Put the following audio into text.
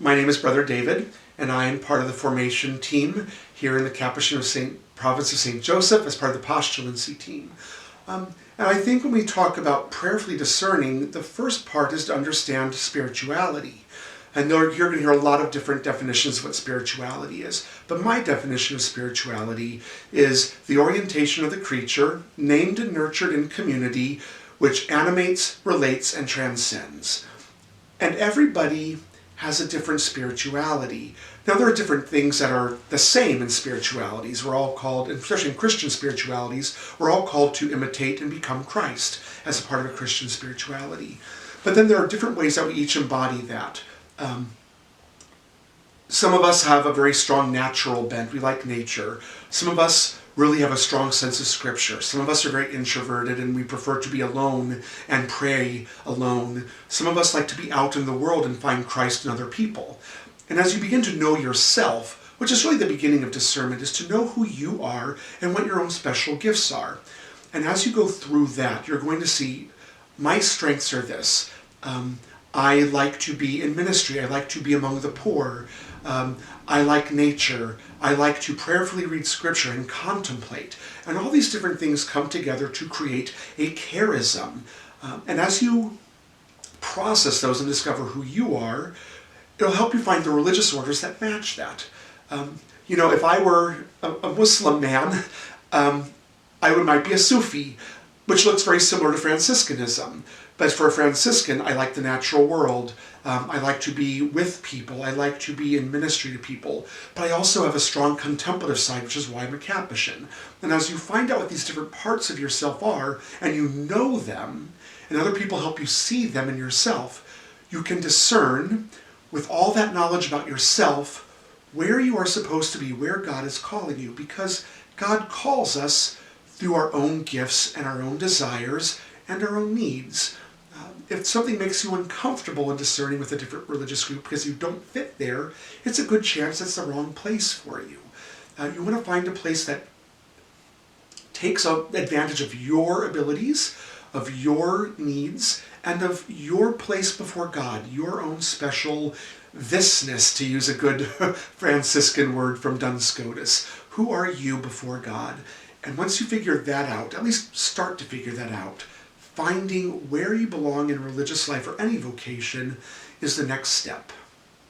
My name is Brother David, and I am part of the formation team here in the Capuchin Province of St. Joseph as part of the postulancy team. And I think when we talk about prayerfully discerning, the first part is to understand spirituality. And you're going to hear a lot of different definitions of what spirituality is. But my definition of spirituality is the orientation of the creature, named and nurtured in community, which animates, relates, and transcends. And everybody has a different spirituality. Now, there are different things that are the same in spiritualities. We're all called, especially in Christian spiritualities, we're all called to imitate and become Christ as a part of a Christian spirituality. But then there are different ways that we each embody that. Some of us have a very strong natural bent. We like nature. Some of us really have a strong sense of Scripture. Some of us are very introverted and we prefer to be alone and pray alone. Some of us like to be out in the world and find Christ in other people. And as you begin to know yourself, which is really the beginning of discernment, is to know who you are and what your own special gifts are. And as you go through that, you're going to see, my strengths are this. I like to be in ministry. I like to be among the poor. I like nature. I like to prayerfully read Scripture and contemplate. And all these different things come together to create a charism. And as you process those and discover who you are, it'll help you find the religious orders that match that. If I were a Muslim man, I might be a Sufi, which looks very similar to Franciscanism. But for a Franciscan, I like the natural world. I like to be with people. I like to be in ministry to people. But I also have a strong contemplative side, which is why I'm a Capuchin. And as you find out what these different parts of yourself are, and you know them, and other people help you see them in yourself, you can discern, with all that knowledge about yourself, where you are supposed to be, where God is calling you. Because God calls us through our own gifts and our own desires and our own needs. If something makes you uncomfortable in discerning with a different religious group because you don't fit there, it's a good chance that's the wrong place for you. You want to find a place that takes advantage of your abilities, of your needs, and of your place before God, your own special thisness, to use a good Franciscan word from Duns Scotus. Who are you before God? And once you figure that out, at least start to figure that out, finding where you belong in religious life or any vocation is the next step.